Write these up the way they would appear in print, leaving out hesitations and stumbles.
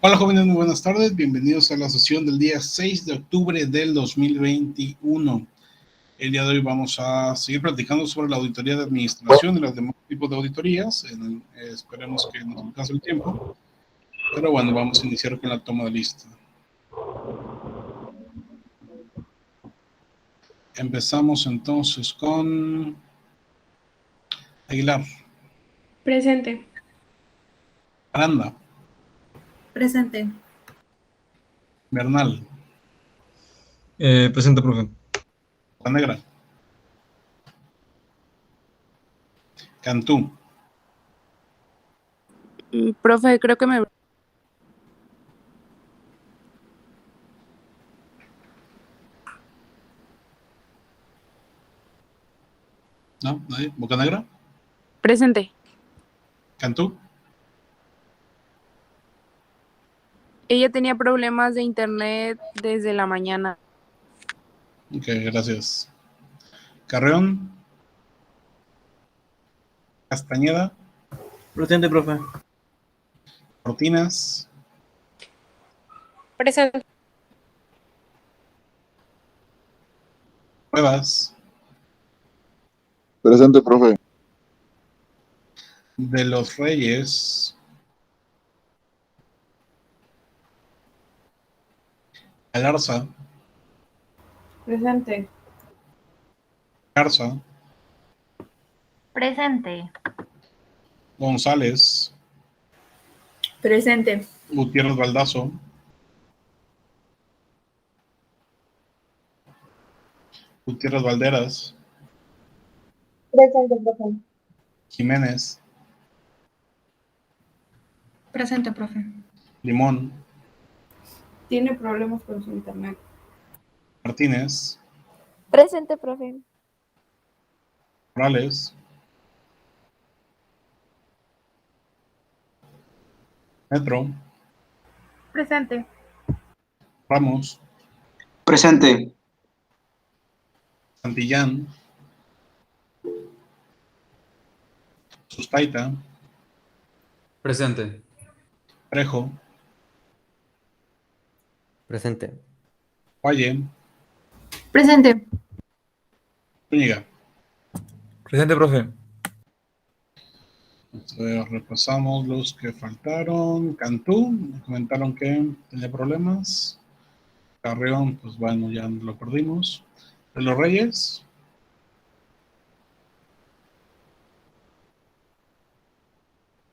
Hola jóvenes, muy buenas tardes, bienvenidos a la sesión del día 6 de octubre del 2021. El día de hoy vamos a seguir platicando sobre la auditoría de administración y los demás tipos de auditorías. Esperemos que nos alcance el tiempo, pero bueno, vamos a iniciar con la toma de lista. Empezamos entonces con Aguilar. Presente. Aranda. Presente. Bernal. Presente, profe. Negra. Cantú. Profe, creo que me... ¿No? ¿Nadie? Bocanegra. Presente. Cantú. Ella tenía problemas de internet desde la mañana. Ok, gracias. Carreón. Castañeda. Presente, profe. Cortinas. Presente. Cuevas. Presente, profe. De los Reyes. Alarza. Presente. Garza. Presente. González. Presente. Gutiérrez Baldazo. Gutiérrez Valderas. Presente, profe. Jiménez. Presente, profe. Limón. Tiene problemas con su internet. Martínez. Presente, profe. Morales. Metro. Presente. Ramos. Presente. Santillán. Sustaita. Presente. Trejo. Presente. Valle. Presente. Zúñiga. Presente, profe. Entonces, repasamos los que faltaron. Cantú, me comentaron que tenía problemas. Carrión, pues bueno, ya lo perdimos. De los Reyes.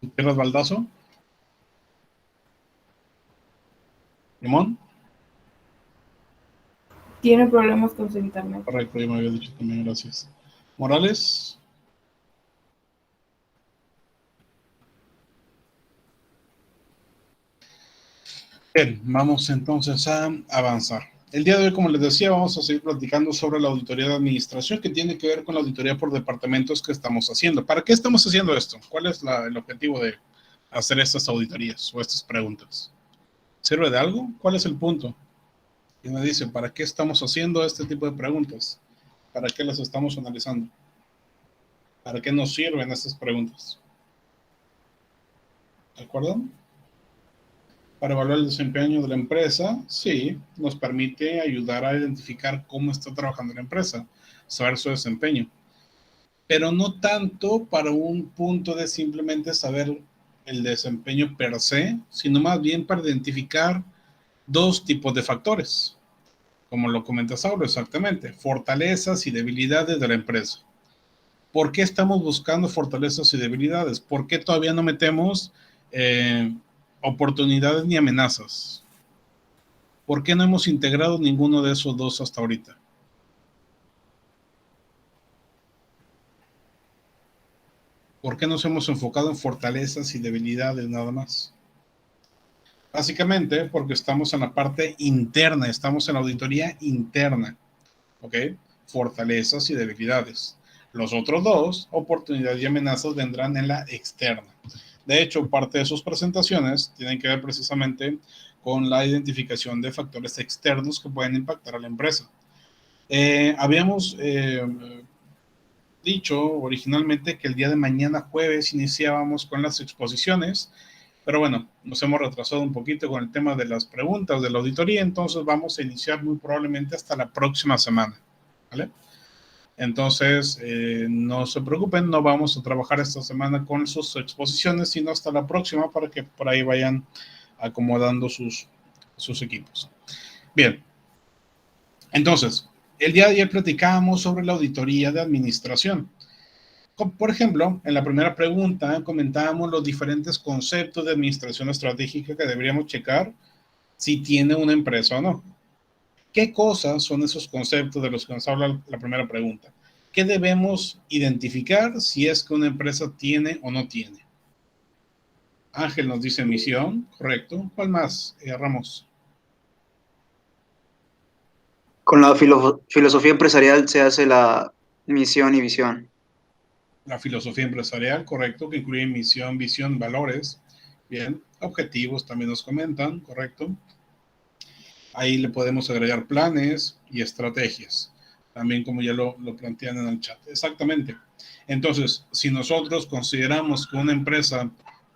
Gutiérrez Baldazo. Limón. Tiene problemas con su internet. Correcto, ya me había dicho también, gracias. Morales. Bien, vamos entonces a avanzar. El día de hoy, como les decía, vamos a seguir platicando sobre la auditoría de administración que tiene que ver con la auditoría por departamentos que estamos haciendo. ¿Para qué estamos haciendo esto? ¿Cuál es el objetivo de hacer estas auditorías o estas preguntas? ¿Sirve de algo? ¿Cuál es el punto? Y me dice, ¿para qué estamos haciendo este tipo de preguntas? ¿Para qué las estamos analizando? ¿Para qué nos sirven estas preguntas? ¿De acuerdo? Para evaluar el desempeño de la empresa, sí, nos permite ayudar a identificar cómo está trabajando la empresa, saber su desempeño. Pero no tanto para un punto de simplemente saber el desempeño per se, sino más bien para identificar dos tipos de factores. Como lo comenta Saulo, exactamente, fortalezas y debilidades de la empresa. ¿Por qué estamos buscando fortalezas y debilidades? ¿Por qué todavía no metemos oportunidades ni amenazas? ¿Por qué no hemos integrado ninguno de esos dos hasta ahorita? ¿Por qué nos hemos enfocado en fortalezas y debilidades nada más? Básicamente porque estamos en la parte interna, estamos en la auditoría interna, ¿ok? Fortalezas y debilidades. Los otros dos, oportunidades y amenazas, vendrán en la externa. De hecho, parte de sus presentaciones tienen que ver precisamente con la identificación de factores externos que pueden impactar a la empresa. Habíamos dicho originalmente que el día de mañana jueves iniciábamos con las exposiciones, Pero bueno, nos hemos retrasado un poquito con el tema de las preguntas de la auditoría, entonces vamos a iniciar muy probablemente hasta la próxima semana, ¿vale? Entonces, no se preocupen, no vamos a trabajar esta semana con sus exposiciones, sino hasta la próxima para que por ahí vayan acomodando sus equipos. Bien, entonces, el día de ayer platicábamos sobre la auditoría de administración. Por ejemplo, en la primera pregunta comentábamos los diferentes conceptos de administración estratégica que deberíamos checar si tiene una empresa o no. ¿Qué cosas son esos conceptos de los que nos habla la primera pregunta? ¿Qué debemos identificar si es que una empresa tiene o no tiene? Ángel nos dice misión, correcto. ¿Cuál más, Ramos? Con la filosofía empresarial se hace la misión y visión. La filosofía empresarial, correcto, que incluye misión, visión, valores. Bien, objetivos también nos comentan, correcto. Ahí le podemos agregar planes y estrategias, también como ya lo plantean en el chat. Exactamente. Entonces, si nosotros consideramos que una empresa,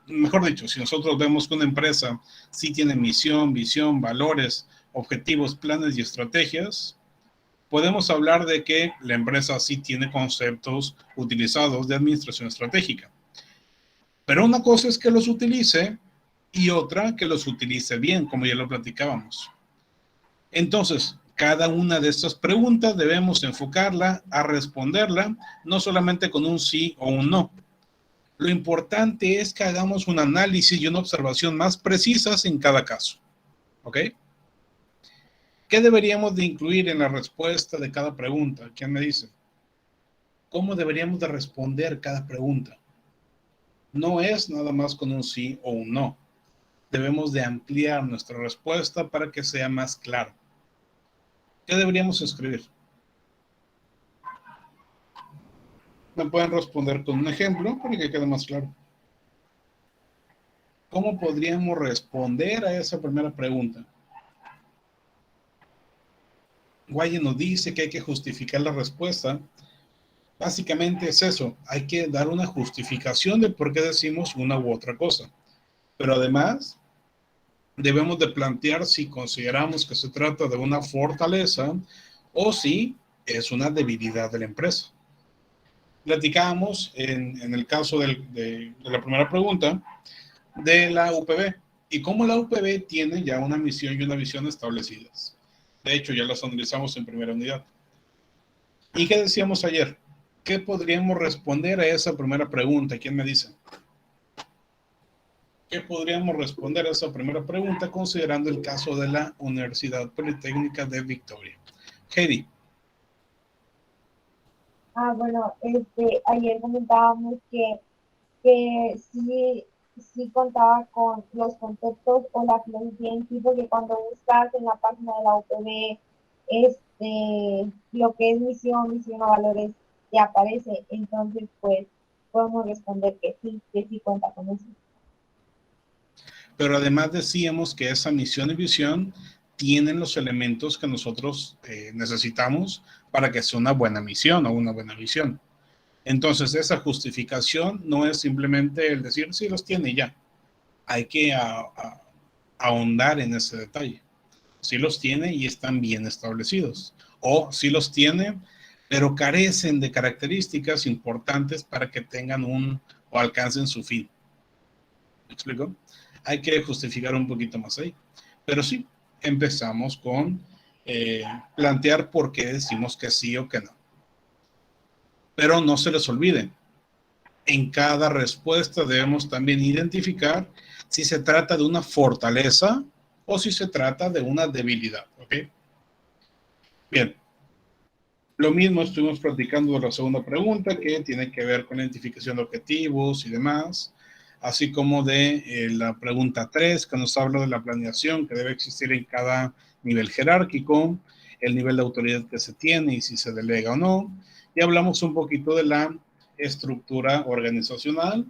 mejor dicho, si nosotros vemos que una empresa sí tiene misión, visión, valores, objetivos, planes y estrategias, podemos hablar de que la empresa sí tiene conceptos utilizados de administración estratégica. Pero una cosa es que los utilice y otra que los utilice bien, como ya lo platicábamos. Entonces, cada una de estas preguntas debemos enfocarla a responderla, no solamente con un sí o un no. Lo importante es que hagamos un análisis y una observación más precisas en cada caso. ¿Ok? ¿Qué deberíamos de incluir en la respuesta de cada pregunta? ¿Quién me dice? ¿Cómo deberíamos de responder cada pregunta? No es nada más con un sí o un no. Debemos de ampliar nuestra respuesta para que sea más claro. ¿Qué deberíamos escribir? Me pueden responder con un ejemplo para que quede más claro. ¿Cómo podríamos responder a esa primera pregunta? Guaye nos dice que hay que justificar la respuesta. Básicamente es eso, hay que dar una justificación de por qué decimos una u otra cosa. Pero además, debemos de plantear si consideramos que se trata de una fortaleza o si es una debilidad de la empresa. Platicábamos en el caso de la primera pregunta de la UPB y cómo la UPB tiene ya una misión y una visión establecidas. De hecho, ya las analizamos en primera unidad. ¿Y qué decíamos ayer? ¿Qué podríamos responder a esa primera pregunta? ¿Quién me dice? ¿Qué podríamos responder a esa primera pregunta considerando el caso de la Universidad Politécnica de Victoria? Heidi. Bueno, ayer comentábamos que sí contaba con los conceptos o la filosofía en sí, porque cuando buscas en la página de la UPB, lo que es misión o valores, te aparece. Entonces, pues, podemos responder que sí cuenta con eso. Pero además decíamos que esa misión y visión tienen los elementos que nosotros necesitamos para que sea una buena misión o una buena visión. Entonces, esa justificación no es simplemente el decir, sí, los tiene y ya. Hay que ahondar en ese detalle. Sí los tiene y están bien establecidos. O sí los tiene, pero carecen de características importantes para que tengan o alcancen su fin. ¿Me explico? Hay que justificar un poquito más ahí. Pero sí, empezamos con plantear por qué decimos que sí o que no. Pero no se les olvide, en cada respuesta debemos también identificar si se trata de una fortaleza o si se trata de una debilidad. ¿Ok? Bien. Lo mismo estuvimos platicando de la segunda pregunta, que tiene que ver con la identificación de objetivos y demás, así como de la pregunta 3, que nos habla de la planeación que debe existir en cada nivel jerárquico, el nivel de autoridad que se tiene y si se delega o no. Y hablamos un poquito de la estructura organizacional,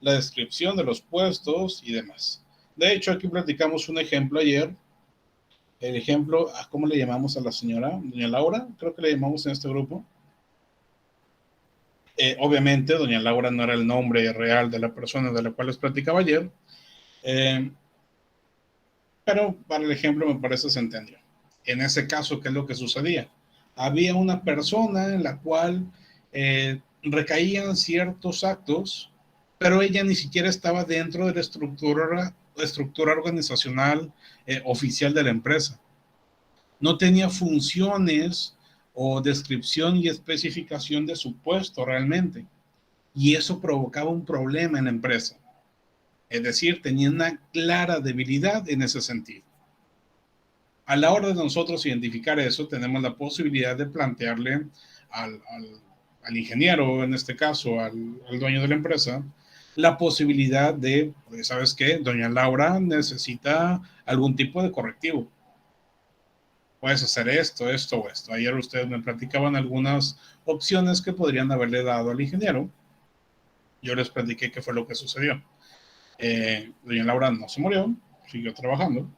la descripción de los puestos y demás. De hecho, aquí platicamos un ejemplo ayer. El ejemplo, ¿cómo le llamamos a la señora? Doña Laura, creo que le llamamos en este grupo. Obviamente, doña Laura no era el nombre real de la persona de la cual les platicaba ayer, Eh, pero para el ejemplo me parece se entendió. En ese caso, ¿qué es lo que sucedía? Había una persona en la cual recaían ciertos actos, pero ella ni siquiera estaba dentro de la estructura organizacional oficial de la empresa. No tenía funciones o descripción y especificación de su puesto realmente. Y eso provocaba un problema en la empresa. Es decir, tenía una clara debilidad en ese sentido. A la hora de nosotros identificar eso, tenemos la posibilidad de plantearle al ingeniero, en este caso, al dueño de la empresa, la posibilidad de, pues, ¿sabes qué? Doña Laura necesita algún tipo de correctivo. Puedes hacer esto, esto o esto. Ayer ustedes me platicaban algunas opciones que podrían haberle dado al ingeniero. Yo les platiqué qué fue lo que sucedió. Doña Laura no se murió, siguió trabajando,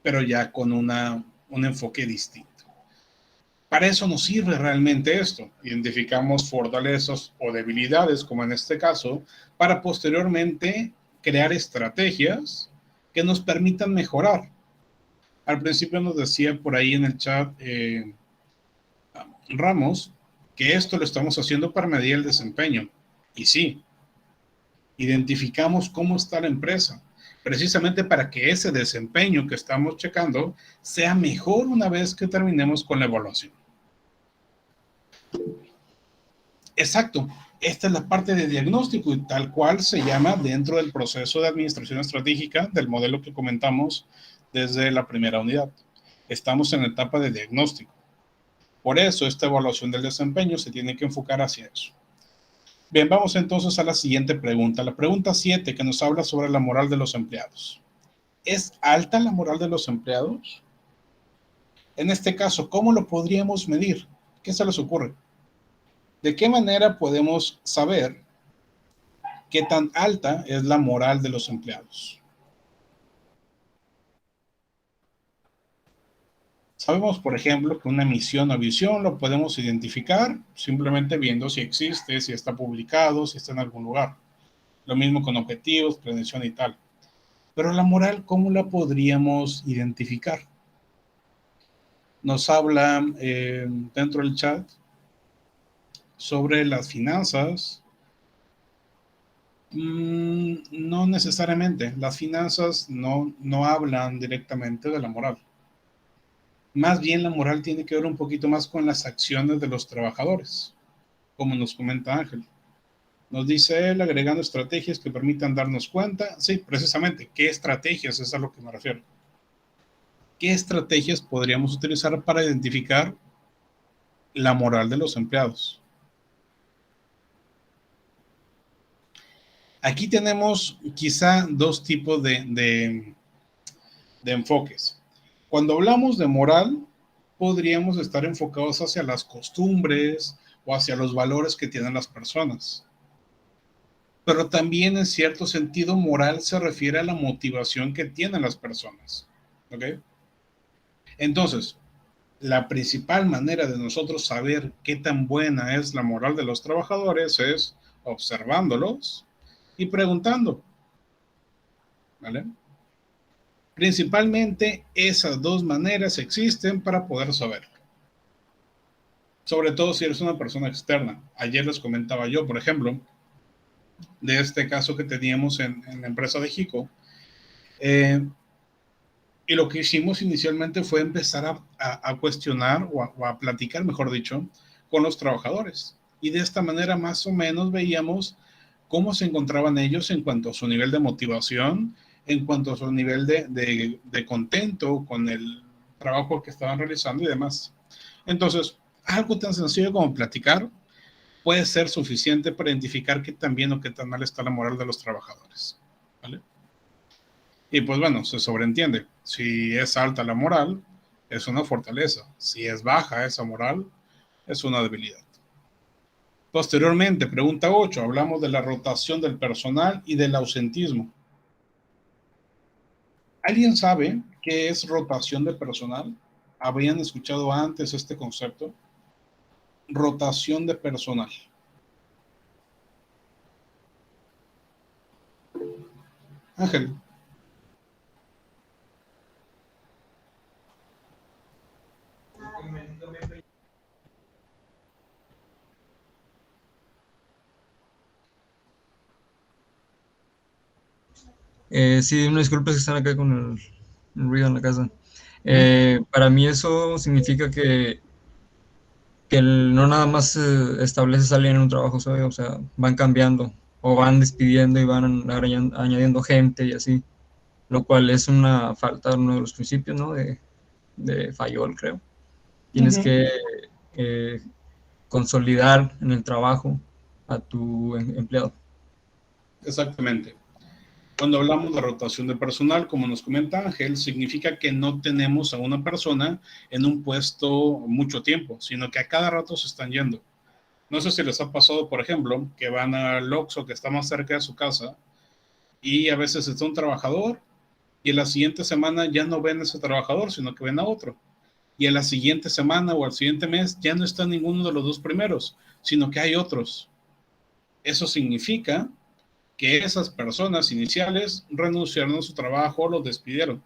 pero ya con un enfoque distinto. Para eso nos sirve realmente esto. Identificamos fortalezas o debilidades, como en este caso, para posteriormente crear estrategias que nos permitan mejorar. Al principio nos decía por ahí en el chat Ramos que esto lo estamos haciendo para medir el desempeño. Y sí, identificamos cómo está la empresa, precisamente para que ese desempeño que estamos checando sea mejor una vez que terminemos con la evaluación. Exacto, esta es la parte de diagnóstico y tal cual se llama dentro del proceso de administración estratégica del modelo que comentamos desde la primera unidad. Estamos en la etapa de diagnóstico. Por eso esta evaluación del desempeño se tiene que enfocar hacia eso. Bien, vamos entonces a la siguiente pregunta. La pregunta 7 que nos habla sobre la moral de los empleados. ¿Es alta la moral de los empleados? En este caso, ¿cómo lo podríamos medir? ¿Qué se les ocurre? ¿De qué manera podemos saber qué tan alta es la moral de los empleados? Sabemos, por ejemplo, que una misión o visión lo podemos identificar simplemente viendo si existe, si está publicado, si está en algún lugar. Lo mismo con objetivos, planeación y tal. Pero la moral, ¿cómo la podríamos identificar? Nos habla dentro del chat sobre las finanzas. No necesariamente. Las finanzas no hablan directamente de la moral. Más bien la moral tiene que ver un poquito más con las acciones de los trabajadores, como nos comenta Ángel. Nos dice él, agregando estrategias que permitan darnos cuenta. Sí, precisamente, ¿qué estrategias? Es a lo que me refiero. ¿Qué estrategias podríamos utilizar para identificar la moral de los empleados? Aquí tenemos quizá dos tipos de enfoques. Cuando hablamos de moral, podríamos estar enfocados hacia las costumbres o hacia los valores que tienen las personas. Pero también en cierto sentido moral se refiere a la motivación que tienen las personas. ¿Ok? Entonces, la principal manera de nosotros saber qué tan buena es la moral de los trabajadores es observándolos y preguntando. ¿Vale? Principalmente esas dos maneras existen para poder saberlo. Sobre todo si eres una persona externa. Ayer les comentaba yo, por ejemplo, de este caso que teníamos en la empresa de Jico. Y lo que hicimos inicialmente fue empezar a cuestionar o a platicar, mejor dicho, con los trabajadores. Y de esta manera más o menos veíamos cómo se encontraban ellos en cuanto a su nivel de motivación, en cuanto a su nivel de contento con el trabajo que estaban realizando y demás. Entonces, algo tan sencillo como platicar puede ser suficiente para identificar qué tan bien o qué tan mal está la moral de los trabajadores. ¿Vale? Y pues bueno, se sobreentiende. Si es alta la moral, es una fortaleza. Si es baja esa moral, es una debilidad. Posteriormente, pregunta 8, hablamos de la rotación del personal y del ausentismo. ¿Alguien sabe qué es rotación de personal? ¿Habían escuchado antes este concepto? Rotación de personal. Ángel, Sí, una disculpa que están acá con el ruido en la casa. Para mí eso significa que no nada más estableces a alguien en un trabajo, ¿sabes? O sea, van cambiando o van despidiendo y van añadiendo gente y así, lo cual es una falta de uno de los principios, ¿no? De Fayol, creo. Tienes que eh, consolidar en el trabajo a tu empleado. Exactamente. Cuando hablamos de rotación de personal, como nos comenta Ángel, significa que no tenemos a una persona en un puesto mucho tiempo, sino que a cada rato se están yendo. No sé si les ha pasado, por ejemplo, que van al Oxxo que está más cerca de su casa y a veces está un trabajador y en la siguiente semana ya no ven a ese trabajador, sino que ven a otro. Y en la siguiente semana o al siguiente mes ya no está ninguno de los dos primeros, sino que hay otros. Eso significa que esas personas iniciales renunciaron a su trabajo o los despidieron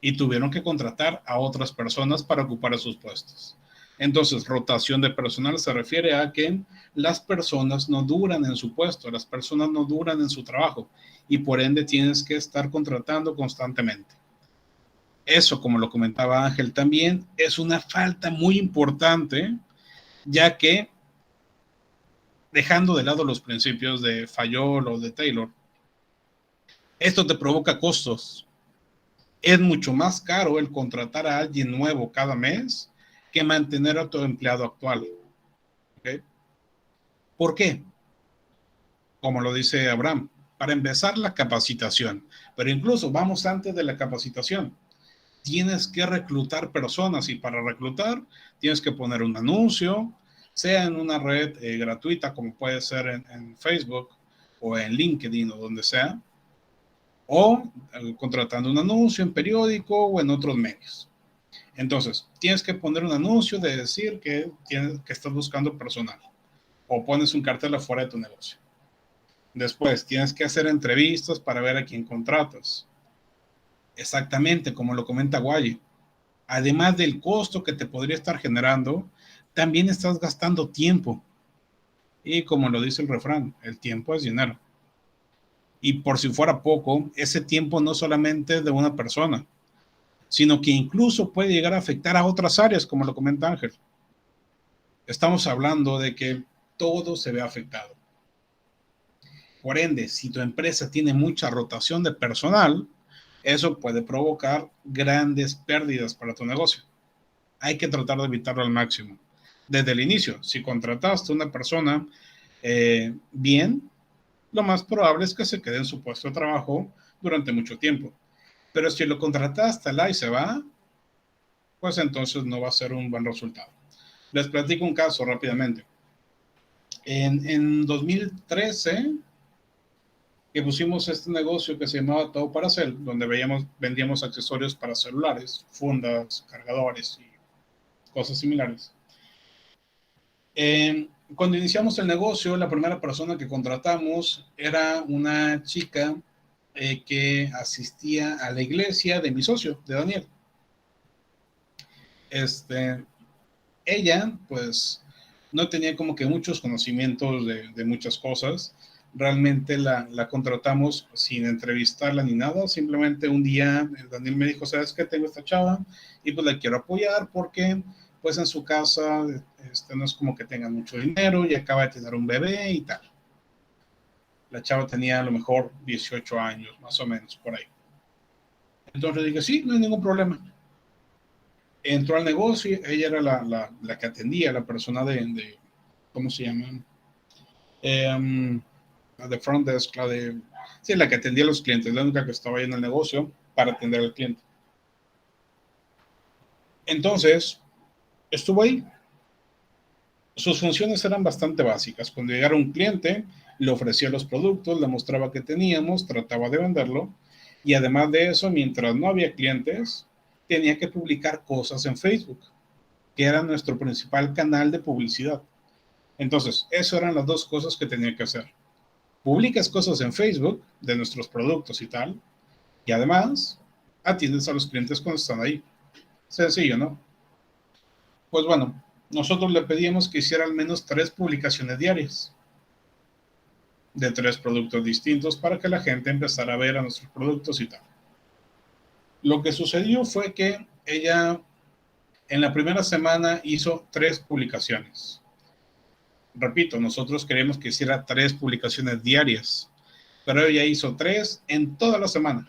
y tuvieron que contratar a otras personas para ocupar esos puestos. Entonces, rotación de personal se refiere a que las personas no duran en su puesto, las personas no duran en su trabajo y por ende tienes que estar contratando constantemente. Eso, como lo comentaba Ángel también, es una falta muy importante, ya que dejando de lado los principios de Fayol o de Taylor, esto te provoca costos. Es mucho más caro el contratar a alguien nuevo cada mes que mantener a tu empleado actual. ¿Okay? ¿Por qué? Como lo dice Abraham, para empezar la capacitación, pero incluso vamos antes de la capacitación. Tienes que reclutar personas y para reclutar tienes que poner un anuncio, sea en una red gratuita como puede ser en Facebook o en LinkedIn o donde sea, o contratando un anuncio en periódico o en otros medios. Entonces, tienes que poner un anuncio de decir que estás buscando personal o pones un cartel afuera de tu negocio. Después, tienes que hacer entrevistas para ver a quién contratas. Exactamente como lo comenta Guay. Además del costo que te podría estar generando, también estás gastando tiempo. Y como lo dice el refrán, el tiempo es dinero. Y por si fuera poco, ese tiempo no solamente es de una persona, sino que incluso puede llegar a afectar a otras áreas, como lo comenta Ángel. Estamos hablando de que todo se ve afectado. Por ende, si tu empresa tiene mucha rotación de personal, eso puede provocar grandes pérdidas para tu negocio. Hay que tratar de evitarlo al máximo. Desde el inicio, si contrataste a una persona bien, lo más probable es que se quede en su puesto de trabajo durante mucho tiempo. Pero si lo contrataste y se va, pues entonces no va a ser un buen resultado. Les platico un caso rápidamente. En 2013, que pusimos este negocio que se llamaba Todo para Cel, donde vendíamos accesorios para celulares, fundas, cargadores y cosas similares. Cuando iniciamos el negocio, la primera persona que contratamos era una chica que asistía a la iglesia de mi socio, de Daniel. Ella, pues, no tenía como que muchos conocimientos de muchas cosas. Realmente la contratamos sin entrevistarla ni nada. Simplemente un día Daniel me dijo, ¿sabes qué? Tengo esta chava y pues la quiero apoyar porque pues en su casa no es como que tenga mucho dinero y acaba de tener un bebé y tal. La chava tenía a lo mejor 18 años, más o menos, por ahí. Entonces dije, sí, no hay ningún problema. Entró al negocio, ella era la que atendía, la persona de ¿cómo se llama? La de front desk, sí, la que atendía a los clientes, la única que estaba ahí en el negocio para atender al cliente. Entonces, estuvo ahí. Sus funciones eran bastante básicas. Cuando llegara un cliente, le ofrecía los productos, le mostraba que teníamos, trataba de venderlo, y además de eso, mientras no había clientes, tenía que publicar cosas en Facebook, que era nuestro principal canal de publicidad. Entonces, eso eran las dos cosas que tenía que hacer. Publicas cosas en Facebook de nuestros productos y tal, y además atiendes a los clientes cuando están ahí. Sencillo, ¿no? Pues bueno, nosotros le pedíamos que hiciera al menos 3 publicaciones diarias. de 3 productos distintos para que la gente empezara a ver a nuestros productos y tal. Lo que sucedió fue que ella en la primera semana hizo 3 publicaciones. Repito, nosotros queríamos que hiciera 3 publicaciones diarias, pero ella hizo 3 en toda la semana.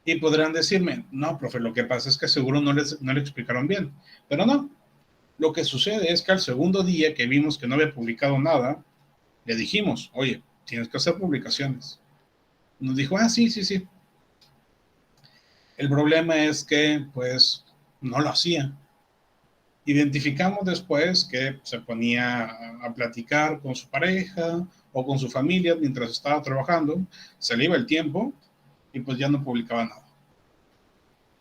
Y podrán decirme, no, profe, lo que pasa es que seguro no le explicaron bien. Pero no, lo que sucede es que al segundo día que vimos que no había publicado nada, le dijimos, oye, tienes que hacer publicaciones. Nos dijo, sí. El problema es que, pues, no lo hacía. Identificamos después que se ponía a platicar con su pareja o con su familia mientras estaba trabajando, se le iba el tiempo y pues ya no publicaba nada.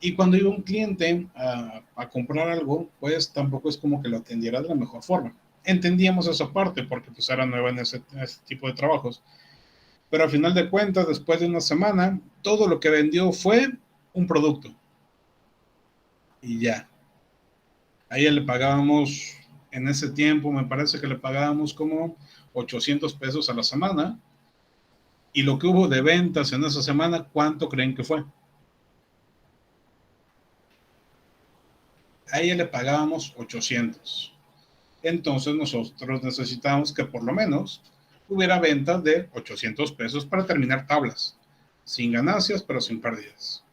Y cuando iba un cliente a comprar algo, pues tampoco es como que lo atendiera de la mejor forma. Entendíamos esa parte porque pues era nueva en ese tipo de trabajos. Pero al final de cuentas, después de una semana, todo lo que vendió fue un producto. Y ya. A ella le pagábamos, en ese tiempo me parece que le pagábamos como 800 pesos a la semana. Y lo que hubo de ventas en esa semana, ¿cuánto creen que fue? A ella le pagábamos 800. Entonces nosotros necesitábamos que por lo menos hubiera ventas de 800 pesos para terminar tablas. Sin ganancias, pero sin pérdidas.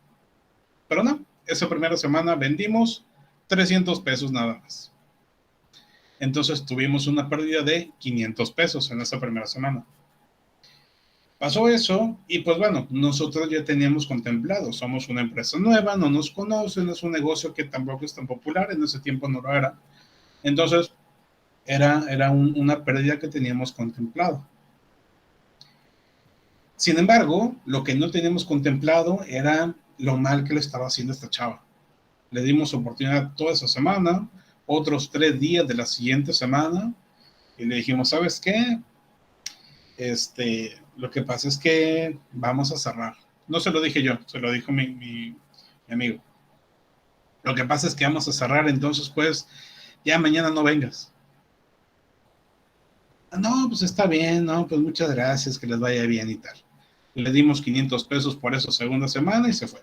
Pero no, esa primera semana vendimos 300 pesos nada más. Entonces tuvimos una pérdida de 500 pesos en esa primera semana. Pasó eso y pues bueno, nosotros ya teníamos contemplado, somos una empresa nueva, no nos conocen, es un negocio que tampoco es tan popular, en ese tiempo no lo era. Entonces era una pérdida que teníamos contemplado. Sin embargo, lo que no teníamos contemplado era lo mal que le estaba haciendo esta chava. Le dimos oportunidad toda esa semana, otros 3 días de la siguiente semana, y le dijimos, ¿sabes qué? Lo que pasa es que vamos a cerrar. No se lo dije yo, se lo dijo mi amigo. Lo que pasa es que vamos a cerrar, entonces pues ya mañana no vengas. No, pues está bien, no, pues muchas gracias, que les vaya bien y tal. Le dimos 500 pesos por esa segunda semana y se fue.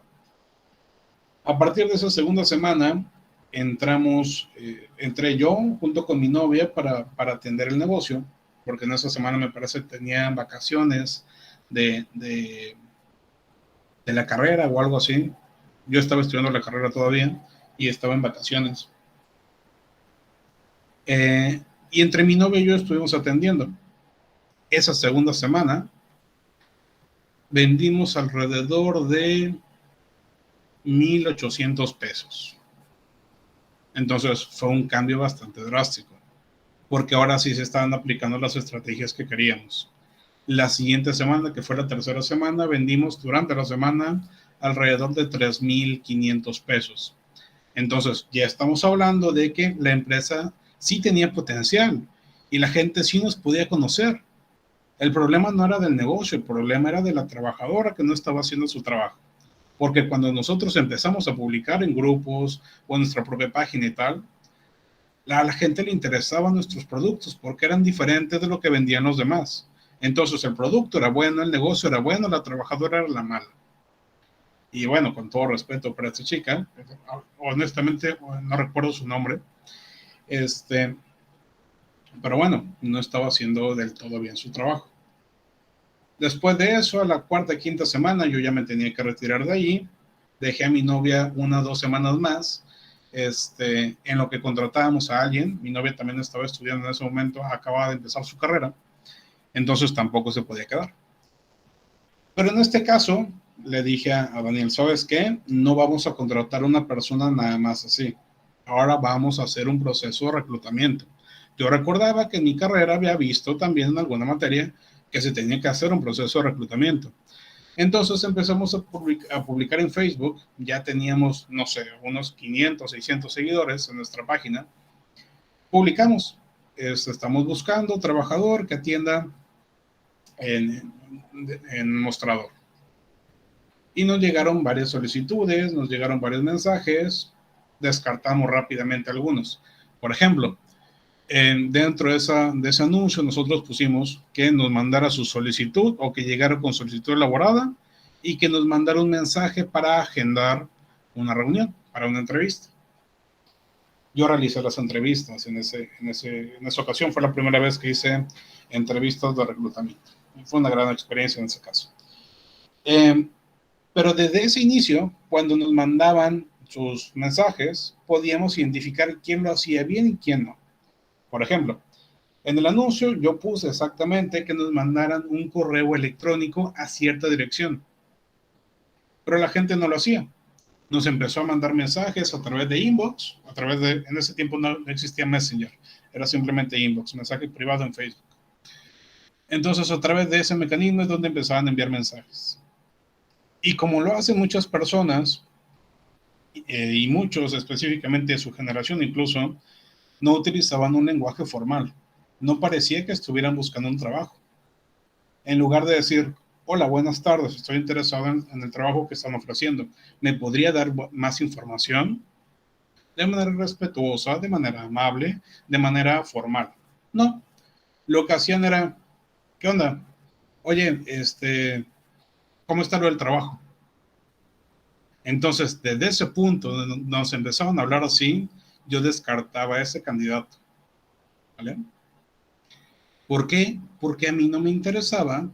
A partir de esa segunda semana entré yo junto con mi novia para atender el negocio, porque en esa semana me parece que tenían vacaciones de la carrera o algo así. Yo estaba estudiando la carrera todavía y estaba en vacaciones. Y entre mi novia y yo estuvimos atendiendo. Esa segunda semana vendimos alrededor de 1,800 pesos. Entonces fue un cambio bastante drástico, porque ahora sí se estaban aplicando las estrategias que queríamos. La siguiente semana, que fue la tercera semana, vendimos durante la semana alrededor de 3,500 pesos. Entonces ya estamos hablando de que la empresa sí tenía potencial y la gente sí nos podía conocer. El problema no era del negocio, el problema era de la trabajadora que no estaba haciendo su trabajo. Porque cuando nosotros empezamos a publicar en grupos o en nuestra propia página y tal, a la gente le interesaban nuestros productos porque eran diferentes de lo que vendían los demás. Entonces el producto era bueno, el negocio era bueno, la trabajadora era la mala. Y bueno, con todo respeto para esta chica, honestamente no recuerdo su nombre, pero bueno, no estaba haciendo del todo bien su trabajo. Después de eso, a la cuarta, quinta semana, yo ya me tenía que retirar de ahí. Dejé a mi novia 1 o 2 semanas más, en lo que contratábamos a alguien. Mi novia también estaba estudiando en ese momento, acababa de empezar su carrera, entonces tampoco se podía quedar. Pero en este caso, le dije a Daniel, ¿sabes qué? No vamos a contratar a una persona nada más así. Ahora vamos a hacer un proceso de reclutamiento. Yo recordaba que en mi carrera había visto también en alguna materia que se tenía que hacer un proceso de reclutamiento. Entonces empezamos a publicar en Facebook, ya teníamos, no sé, unos 500, 600 seguidores en nuestra página. Publicamos, estamos buscando trabajador que atienda en mostrador. Y nos llegaron varias solicitudes, nos llegaron varios mensajes, descartamos rápidamente algunos. Por ejemplo, Dentro de ese anuncio nosotros pusimos que nos mandara su solicitud o que llegara con solicitud elaborada y que nos mandara un mensaje para agendar una reunión, para una entrevista. Yo realicé las entrevistas en esa ocasión. Fue la primera vez que hice entrevistas de reclutamiento. Fue una gran experiencia en ese caso. Pero desde ese inicio, cuando nos mandaban sus mensajes, podíamos identificar quién lo hacía bien y quién no. Por ejemplo, en el anuncio yo puse exactamente que nos mandaran un correo electrónico a cierta dirección. Pero la gente no lo hacía. Nos empezó a mandar mensajes a través de inbox, en ese tiempo no existía Messenger, era simplemente inbox, mensaje privado en Facebook. Entonces, a través de ese mecanismo es donde empezaban a enviar mensajes. Y como lo hacen muchas personas, y muchos específicamente de su generación incluso, no utilizaban un lenguaje formal. No parecía que estuvieran buscando un trabajo. En lugar de decir, hola, buenas tardes, estoy interesado en el trabajo que están ofreciendo. ¿Me podría dar más información? De manera respetuosa, de manera amable, de manera formal. No. Lo que hacían era, ¿qué onda? Oye, ¿cómo está lo del trabajo? Entonces, desde ese punto, nos empezaban a hablar así, yo descartaba a ese candidato. ¿Vale? ¿Por qué? Porque a mí no me interesaba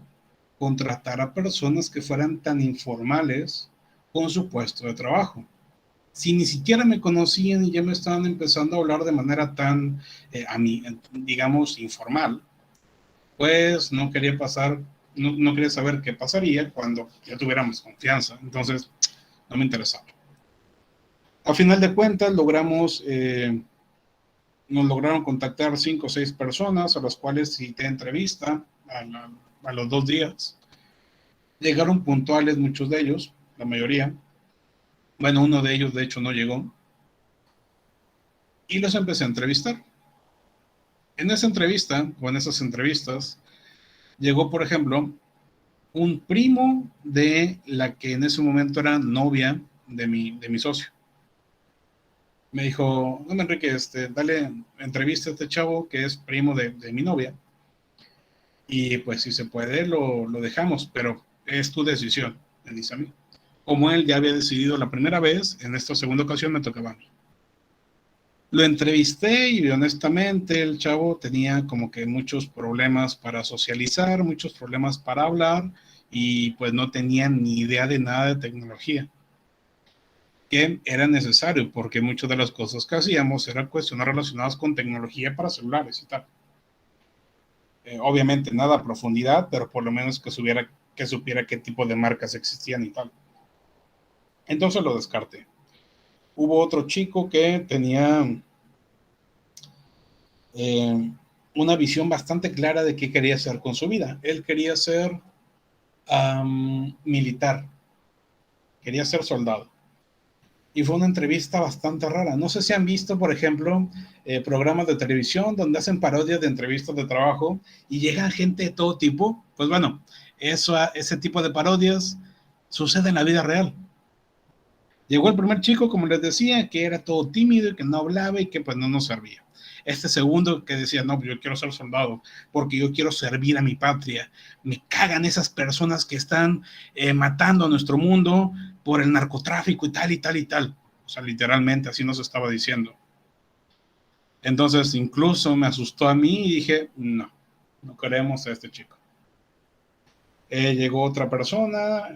contratar a personas que fueran tan informales con su puesto de trabajo. Si ni siquiera me conocían y ya me estaban empezando a hablar de manera tan, digamos, informal, pues no quería no quería saber qué pasaría cuando ya tuviéramos confianza. Entonces, no me interesaba. A final de cuentas, nos lograron contactar 5 o 6 personas a las cuales cité entrevista a los 2 días. Llegaron puntuales muchos de ellos, la mayoría. Bueno, uno de ellos de hecho no llegó. Y los empecé a entrevistar. En esa entrevista, o en esas entrevistas, llegó, por ejemplo, un primo de la que en ese momento era novia de mi socio. Me dijo, no, Enrique, dale entrevista a este chavo que es primo de mi novia. Y pues si se puede, lo dejamos, pero es tu decisión, me dice a mí. Como él ya había decidido la primera vez, en esta segunda ocasión me tocaba a mí. Lo entrevisté y honestamente el chavo tenía como que muchos problemas para socializar, muchos problemas para hablar y pues no tenía ni idea de nada de tecnología. Que era necesario porque muchas de las cosas que hacíamos eran cuestiones relacionadas con tecnología para celulares y tal. Obviamente nada a profundidad, pero por lo menos que supiera qué tipo de marcas existían y tal. Entonces lo descarté. Hubo otro chico que tenía una visión bastante clara de qué quería hacer con su vida. Él quería ser militar, quería ser soldado. Y fue una entrevista bastante rara. No sé si han visto, por ejemplo, programas de televisión donde hacen parodias de entrevistas de trabajo y llegan gente de todo tipo. Pues bueno, ese tipo de parodias sucede en la vida real. Llegó el primer chico, como les decía, que era todo tímido y que no hablaba y que pues no nos servía. Este segundo que decía, no, yo quiero ser soldado porque yo quiero servir a mi patria. Me cagan esas personas que están matando a nuestro mundo por el narcotráfico y tal y tal y tal. O sea, literalmente así nos estaba diciendo. Entonces incluso me asustó a mí y dije, no queremos a este chico. Llegó otra persona,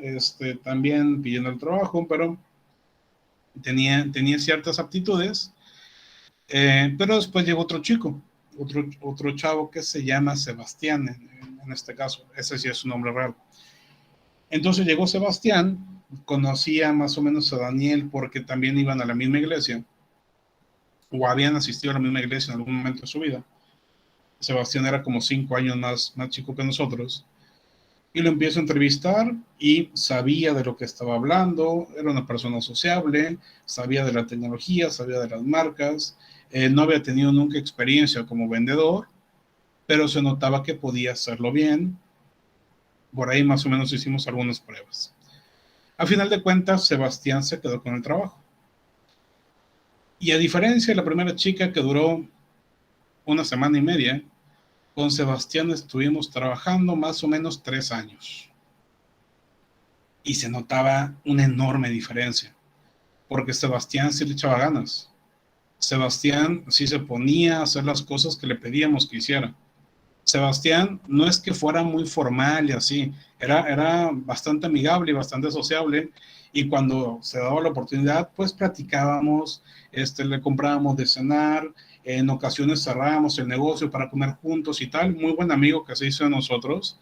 también pidiendo el trabajo, pero tenía ciertas aptitudes. Pero después llegó otro chico, otro chavo que se llama Sebastián, en este caso, ese sí es su nombre real. Entonces llegó Sebastián, conocía más o menos a Daniel porque también iban a la misma iglesia, o habían asistido a la misma iglesia en algún momento de su vida. Sebastián era como 5 años más chico que nosotros, y lo empiezo a entrevistar y sabía de lo que estaba hablando, era una persona sociable, sabía de la tecnología, sabía de las marcas, no había tenido nunca experiencia como vendedor, pero se notaba que podía hacerlo bien. Por ahí más o menos hicimos algunas pruebas. A final de cuentas, Sebastián se quedó con el trabajo. Y a diferencia de la primera chica que duró una semana y media, con Sebastián estuvimos trabajando más o menos 3 años. Y se notaba una enorme diferencia, porque Sebastián sí le echaba ganas. Sebastián sí se ponía a hacer las cosas que le pedíamos que hiciera. Sebastián no es que fuera muy formal y así, era bastante amigable y bastante sociable, y cuando se daba la oportunidad, pues platicábamos, le comprábamos de cenar, en ocasiones cerrábamos el negocio para comer juntos y tal, muy buen amigo que se hizo de nosotros,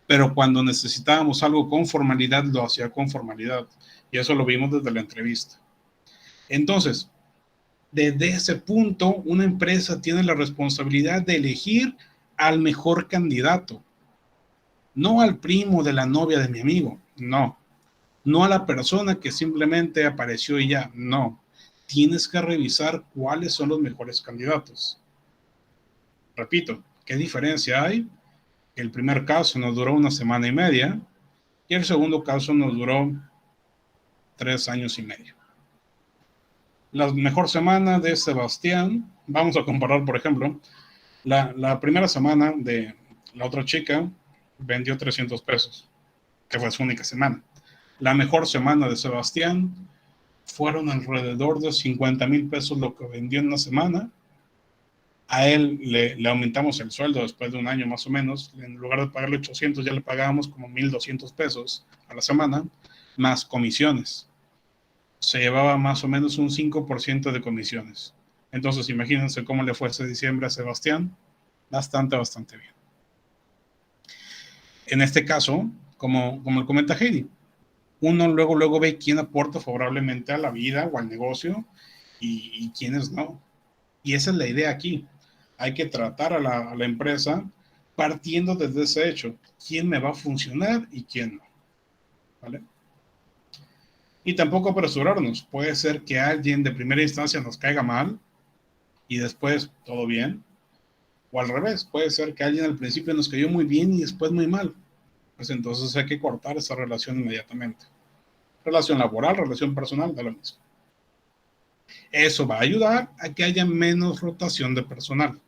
pero cuando necesitábamos algo con formalidad, lo hacía con formalidad, y eso lo vimos desde la entrevista. Entonces, desde ese punto, una empresa tiene la responsabilidad de elegir al mejor candidato, no al primo de la novia de mi amigo, no a la persona que simplemente apareció y ya, no. Tienes que revisar cuáles son los mejores candidatos. Repito, ¿qué diferencia hay? El primer caso nos duró 1 semana y media y el segundo caso nos duró 3 años y medio. La mejor semana de Sebastián, vamos a comparar, por ejemplo, la primera semana de la otra chica vendió 300 pesos, que fue su única semana. La mejor semana de Sebastián fueron alrededor de 50,000 pesos lo que vendió en una semana. A él le aumentamos el sueldo después de un año más o menos. En lugar de pagarle 800, ya le pagábamos como 1,200 pesos a la semana, más comisiones. Se llevaba más o menos un 5% de comisiones. Entonces, imagínense cómo le fue ese diciembre a Sebastián. Bastante bien. En este caso, como lo comenta Heidi, uno luego ve quién aporta favorablemente a la vida o al negocio y quiénes no. Y esa es la idea aquí. Hay que tratar a la empresa partiendo desde ese hecho. ¿Quién me va a funcionar y quién no? ¿Vale? Y tampoco apresurarnos. Puede ser que alguien de primera instancia nos caiga mal y después todo bien. O al revés, puede ser que alguien al principio nos cayó muy bien y después muy mal. Pues entonces hay que cortar esa relación inmediatamente. Relación laboral, relación personal, da lo mismo. Eso va a ayudar a que haya menos rotación de personal.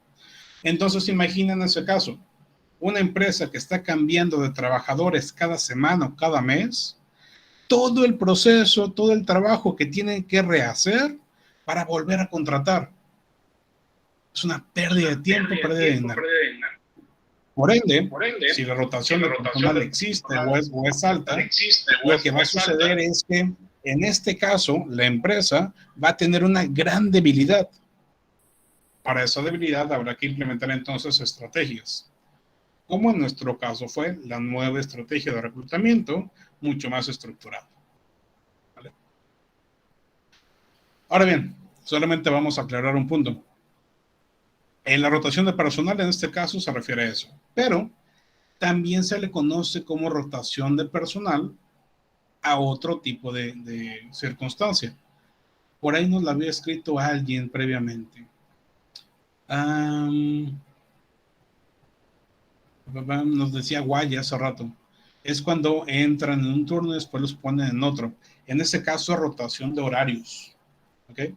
Entonces imaginen ese caso. Una empresa que está cambiando de trabajadores cada semana o cada mes, todo el proceso, todo el trabajo que tienen que rehacer para volver a contratar. Es una pérdida de tiempo, pérdida de dinero. Por ende, si la rotación de personal existe o es alta, lo que va a suceder es que en este caso la empresa va a tener una gran debilidad. Para esa debilidad habrá que implementar entonces estrategias, como en nuestro caso fue la nueva estrategia de reclutamiento, mucho más estructurada. ¿Vale? Ahora bien, solamente vamos a aclarar un punto. En la rotación de personal, en este caso, se refiere a eso. Pero también se le conoce como rotación de personal a otro tipo de circunstancia. Por ahí nos la había escrito alguien previamente. Nos decía Guaya hace rato. Es cuando entran en un turno y después los ponen en otro. En ese caso, rotación de horarios. ¿Ok?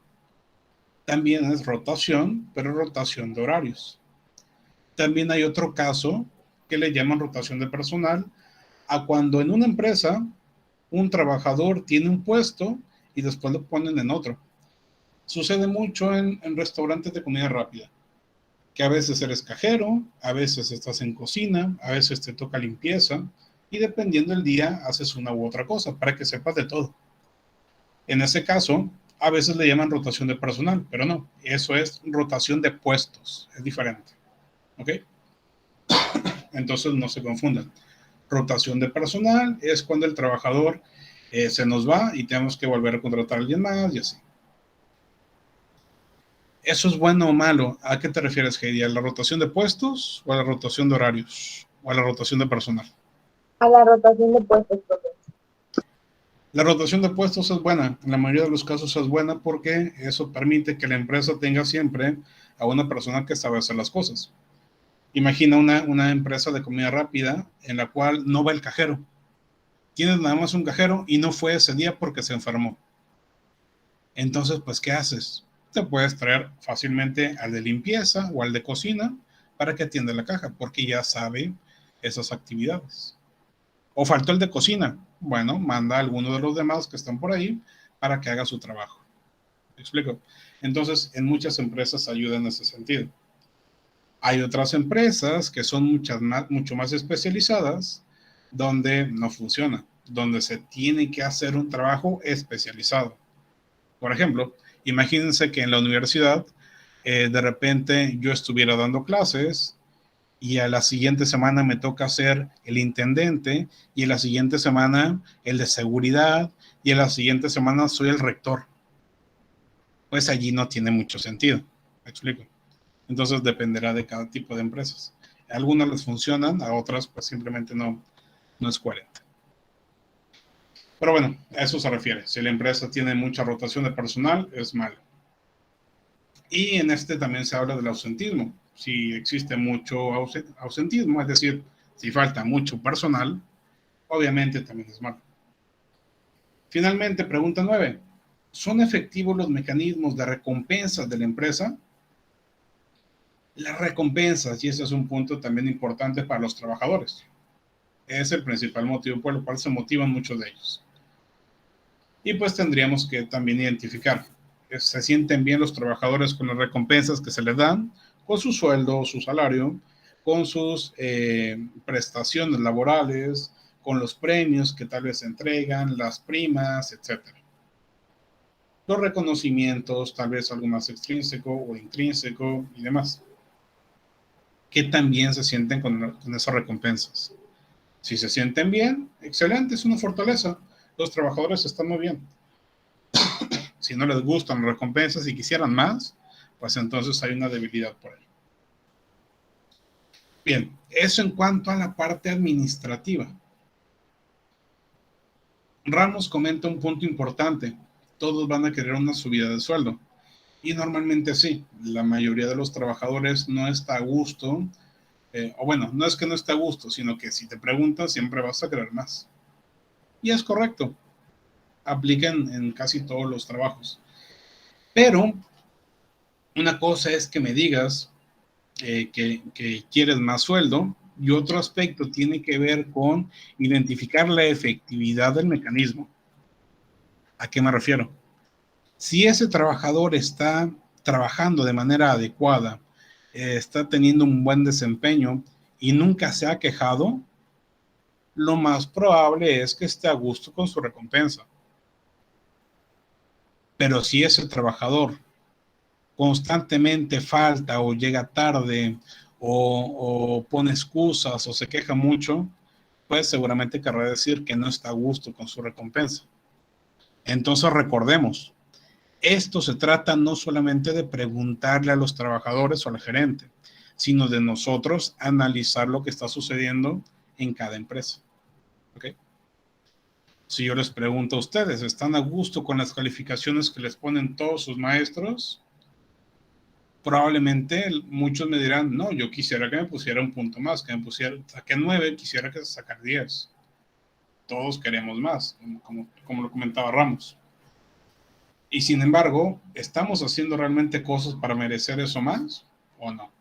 También es rotación, pero rotación de horarios. También hay otro caso que le llaman rotación de personal, a cuando en una empresa un trabajador tiene un puesto y después lo ponen en otro. Sucede mucho en restaurantes de comida rápida, que a veces eres cajero, a veces estás en cocina, a veces te toca limpieza, y dependiendo del día haces una u otra cosa, para que sepas de todo. En ese caso, a veces le llaman rotación de personal, pero no, eso es rotación de puestos, es diferente. ¿Ok? Entonces no se confundan. Rotación de personal es cuando el trabajador se nos va y tenemos que volver a contratar a alguien más y así. ¿Eso es bueno o malo? ¿A qué te refieres, Heidi? ¿A la rotación de puestos o a la rotación de horarios? ¿O a la rotación de personal? A la rotación de puestos, profe. La rotación de puestos es buena, en la mayoría de los casos es buena porque eso permite que la empresa tenga siempre a una persona que sabe hacer las cosas. Imagina una empresa de comida rápida en la cual no va el cajero. Tienes nada más un cajero y no fue ese día porque se enfermó. Entonces, pues, ¿qué haces? te puedes traer fácilmente al de limpieza o al de cocina para que atienda la caja, porque ya sabe esas actividades. O faltó el de cocina. Bueno, manda a alguno de los demás que están por ahí para que haga su trabajo. ¿Me explico? Entonces, en muchas empresas ayuda en ese sentido. Hay otras empresas que son mucho más especializadas, donde no funciona, donde se tiene que hacer un trabajo especializado. Por ejemplo, imagínense que en la universidad, de repente yo estuviera dando clases y a la siguiente semana me toca ser el intendente y a la siguiente semana el de seguridad y a la siguiente semana soy el rector. Pues allí no tiene mucho sentido. ¿Me explico? Entonces dependerá de cada tipo de empresas. A algunas les funcionan, a otras pues simplemente no es coherente. Pero bueno, a eso se refiere. Si la empresa tiene mucha rotación de personal, es malo. Y en este también se habla del ausentismo. Si existe mucho ausentismo, es decir, si falta mucho personal, obviamente también es malo. Finalmente, pregunta 9. ¿Son efectivos los mecanismos de recompensas de la empresa? Las recompensas, y ese es un punto también importante para los trabajadores. Es el principal motivo por el cual se motivan muchos de ellos. Y pues tendríamos que también identificar, ¿se sienten bien los trabajadores con las recompensas que se les dan, con su sueldo, su salario, con sus prestaciones laborales, con los premios que tal vez se entregan, las primas, etcétera? Los reconocimientos, tal vez algo más extrínseco o intrínseco y demás. ¿Qué tan bien se sienten con esas recompensas? Si se sienten bien, excelente, es una fortaleza. Los trabajadores están muy bien. Si no les gustan las recompensas y quisieran más, pues entonces hay una debilidad por ahí. Bien, eso en cuanto a la parte administrativa. Ramos comenta un punto importante. Todos van a querer una subida de sueldo. Y normalmente sí, la mayoría de los trabajadores no está a gusto, o bueno, no es que no esté a gusto, sino que si te preguntan siempre vas a querer más. Y es correcto, aplica en casi todos los trabajos. Pero una cosa es que me digas que quieres más sueldo y otro aspecto tiene que ver con identificar la efectividad del mecanismo. ¿A qué me refiero? Si ese trabajador está trabajando de manera adecuada, está teniendo un buen desempeño y nunca se ha quejado, lo más probable es que esté a gusto con su recompensa. Pero si ese trabajador constantemente falta o llega tarde o pone excusas o se queja mucho, pues seguramente querrá decir que no está a gusto con su recompensa. Entonces recordemos, esto se trata no solamente de preguntarle a los trabajadores o al gerente, sino de nosotros analizar lo que está sucediendo en cada empresa. ¿Ok? Si yo les pregunto a ustedes, ¿están a gusto con las calificaciones que les ponen todos sus maestros? Probablemente muchos me dirán, no, yo quisiera que me pusiera un punto más, que me pusiera, saqué 9, quisiera que sacar 10. Todos queremos más, como lo comentaba Ramos. Y sin embargo, ¿estamos haciendo realmente cosas para merecer eso más o no?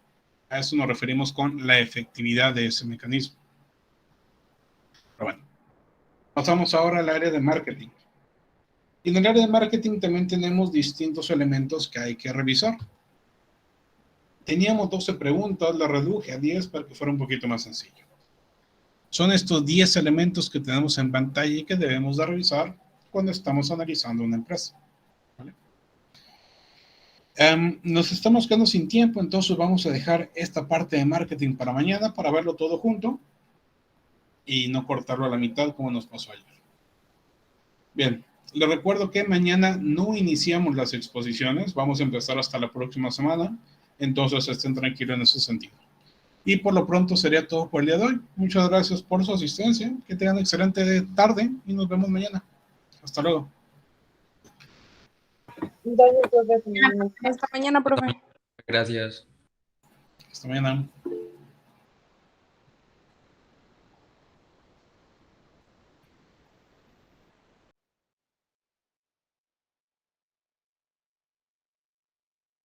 A eso nos referimos con la efectividad de ese mecanismo. Pero bueno, pasamos ahora al área de marketing. Y en el área de marketing también tenemos distintos elementos que hay que revisar. Teníamos 12 preguntas, la reduje a 10 para que fuera un poquito más sencillo. Son estos 10 elementos que tenemos en pantalla y que debemos de revisar cuando estamos analizando una empresa. ¿Vale? Nos estamos quedando sin tiempo, entonces vamos a dejar esta parte de marketing para mañana para verlo todo junto y no cortarlo a la mitad como nos pasó ayer. Bien, les recuerdo que mañana no iniciamos las exposiciones, vamos a empezar hasta la próxima semana, entonces estén tranquilos en ese sentido. Y por lo pronto sería todo por el día de hoy. Muchas gracias por su asistencia, que tengan excelente tarde y nos vemos mañana. Hasta luego. Entonces, profe, Hasta mañana, profe. Gracias. Hasta mañana.